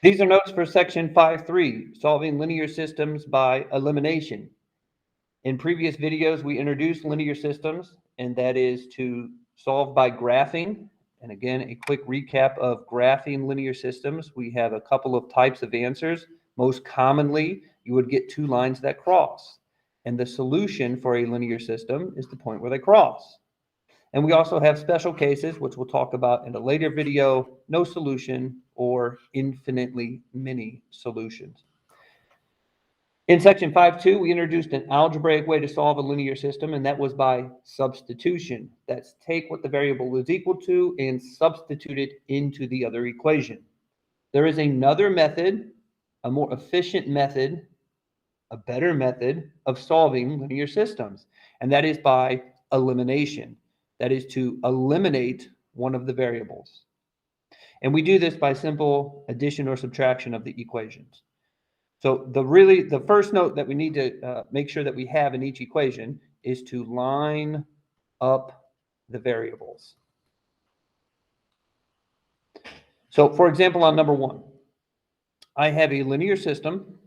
These are notes for section 5.3, solving linear systems by elimination. In previous videos, we introduced linear systems, and that is to solve by graphing. And again, a quick recap of graphing linear systems. We have a couple of types of answers. Most commonly, you would get two lines that cross. And the solution for a linear system is the point where they cross. And we also have special cases, which we'll talk about in a later video, no solution or infinitely many solutions. In section 5.2, we introduced an algebraic way to solve a linear system, and that was by substitution. That's take what the variable is equal to and substitute it into the other equation. There is another method, a more efficient method, a better method of solving linear systems, and that is by elimination. That is to eliminate one of the variables. And we do this by simple addition or subtraction of the equations. So the first note that we need to make sure that we have in each equation is to line up the variables. So for example, on number 1, I have a linear system,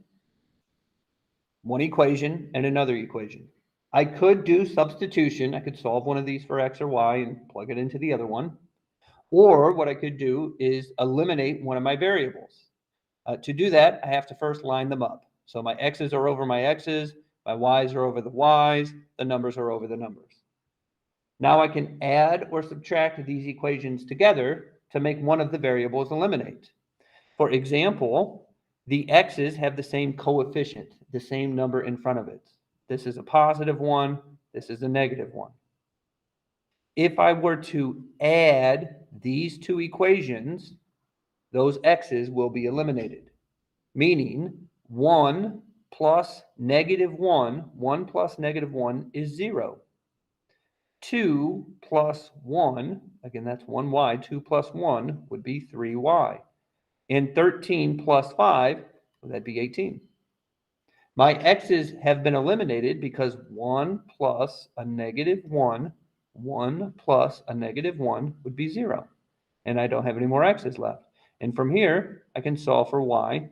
one equation and another equation. I could do substitution. I could solve one of these for x or y and plug it into the other one. Or what I could do is eliminate one of my variables. To do that, I have to first line them up. So my x's are over my x's, my y's are over the y's, the numbers are over the numbers. Now I can add or subtract these equations together to make one of the variables eliminate. For example, the x's have the same coefficient, the same number in front of it. This is a positive 1, this is a negative 1. If I were to add these two equations, those x's will be eliminated, meaning 1 plus negative 1, 1 plus negative 1 is 0. 2 plus 1, again, that's 1y, 2 plus 1 would be 3y. And 13 plus 5, well, that'd be 18. My x's have been eliminated because 1 plus a negative 1, 1 plus a negative 1 would be 0. And I don't have any more x's left. And from here, I can solve for y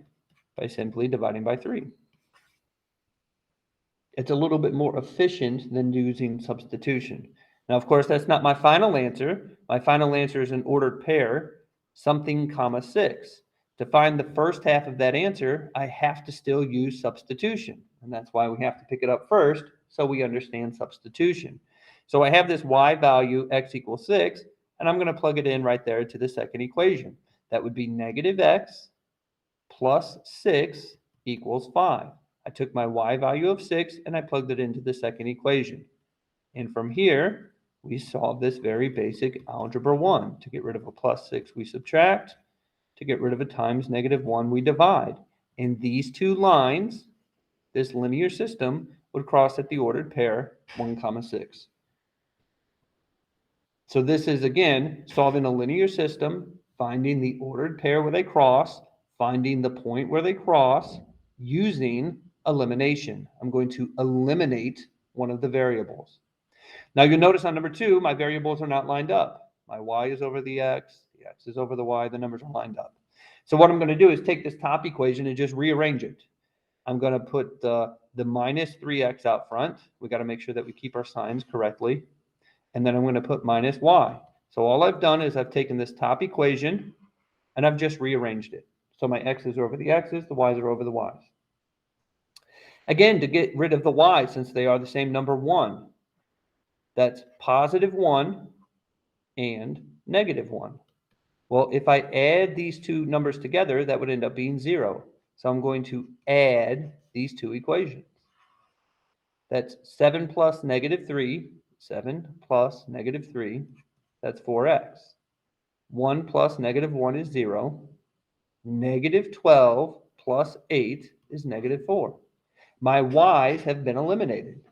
by simply dividing by 3. It's a little bit more efficient than using substitution. Now, of course, that's not my final answer. My final answer is an ordered pair, something, comma, 6. To find the first half of that answer, I have to still use substitution. And that's why we have to pick it up first, so we understand substitution. So I have this y value, x equals 6, and I'm going to plug it in right there to the second equation. That would be negative x plus 6 equals 5. I took my y value of 6 and I plugged it into the second equation. And from here, we solve this very basic algebra 1. To get rid of a plus 6, we subtract. To get rid of a times negative 1, we divide. And these two lines, this linear system, would cross at the ordered pair 1, comma, 6. So this is, again, solving a linear system, finding the ordered pair where they cross, finding the point where they cross, using elimination. I'm going to eliminate one of the variables. Now you'll notice on number 2, my variables are not lined up. My y is over the x is over the y, the numbers are lined up. So what I'm going to do is take this top equation and just rearrange it. I'm going to put the minus 3x out front. We got to make sure that we keep our signs correctly. And then I'm going to put minus y. So all I've done is I've taken this top equation and I've just rearranged it. So my x's are over the x's, the y's are over the y's. Again, to get rid of the y, since they are the same number 1, that's positive 1 and negative 1. Well, if I add these two numbers together, that would end up being 0. So I'm going to add these two equations. That's 7 plus negative 3. 7 plus negative 3, that's 4x. 1 plus negative 1 is 0. Negative 12 plus 8 is negative 4. My y's have been eliminated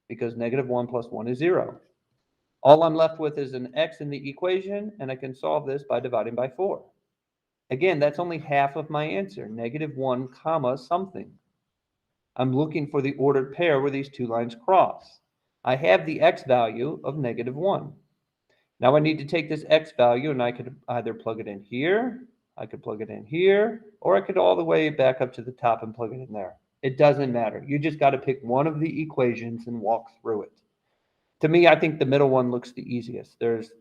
because negative 1 plus 1 is 0. All I'm left with is an x in the equation, and I can solve this by dividing by 4. Again, that's only half of my answer, negative 1 comma something. I'm looking for the ordered pair where these two lines cross. I have the x value of negative 1. Now I need to take this x value and I could either plug it in here I could plug it in here, or I could all the way back up to the top and plug it in there. It doesn't matter. You just got to pick one of the equations and walk through it. To me, I think the middle one looks the easiest. There's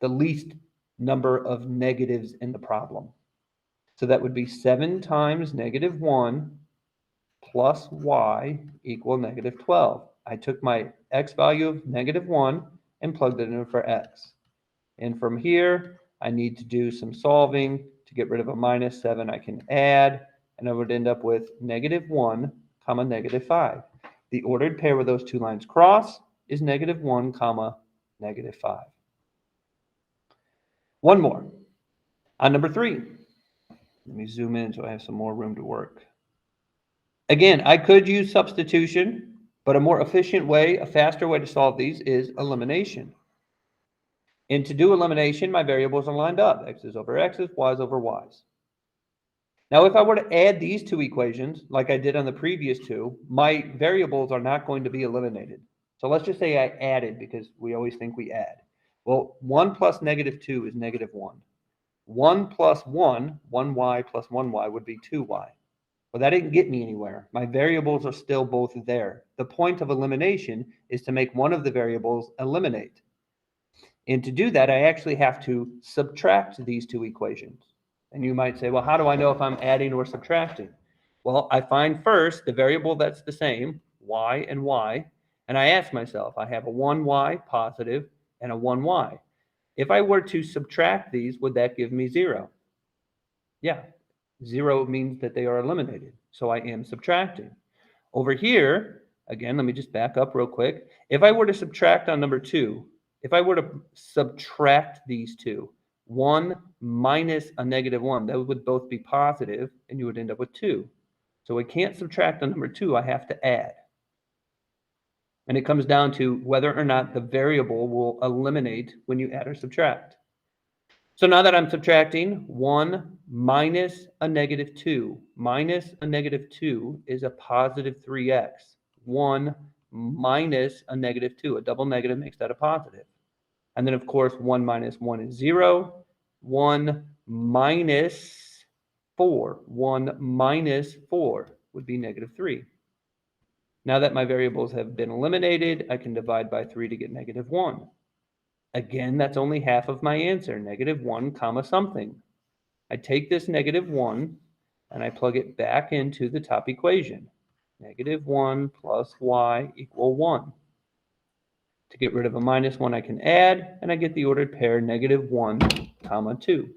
the least number of negatives in the problem. So that would be 7 times -1 plus y equal -12. I took my x value of -1 and plugged it in for x. And from here, I need to do some solving to get rid of a -7. I can add, and I would end up with -1, comma, -5. The ordered pair where those two lines cross is -1, comma, -5. One more. On number 3, let me zoom in so I have some more room to work. Again, I could use substitution, but a more efficient way, a faster way to solve these is elimination. And to do elimination, my variables are lined up. X's over x's, y's over y's. Now, if I were to add these two equations, like I did on the previous two, my variables are not going to be eliminated. So let's just say I added, because we always think we add. Well, 1 plus -2 is -1. 1 plus 1, 1y plus 1y would be 2y. Well, that didn't get me anywhere. My variables are still both there. The point of elimination is to make one of the variables eliminate. And to do that, I actually have to subtract these two equations. And you might say, well, how do I know if I'm adding or subtracting? Well, I find first the variable that's the same, y and y, and I ask myself, I have a 1y positive and a 1y. If I were to subtract these, would that give me 0? Yeah, 0 means that they are eliminated. So I am subtracting. Over here, again, let me just back up real quick. If I were to subtract on number 2, if I were to subtract these two, 1 minus a -1, those would both be positive, and you would end up with 2. So I can't subtract on number 2, I have to add. And it comes down to whether or not the variable will eliminate when you add or subtract. So now that I'm subtracting, 1 minus a -2 minus a -2 is a positive 3x. 1 minus a -2, a double negative makes that a positive. And then, of course, 1 minus 1 is 0. 1 minus 4. 1 minus 4 would be -3. Now that my variables have been eliminated, I can divide by 3 to get -1. Again, that's only half of my answer, -1 comma something. I take this -1 and I plug it back into the top equation. -1 plus y equal 1. To get rid of a -1, I can add, and I get the ordered pair -1, comma 2.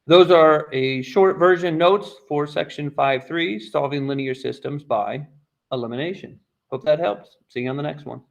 Those are a short version notes for section 5.3, solving linear systems by elimination. Hope that helps. See you on the next one.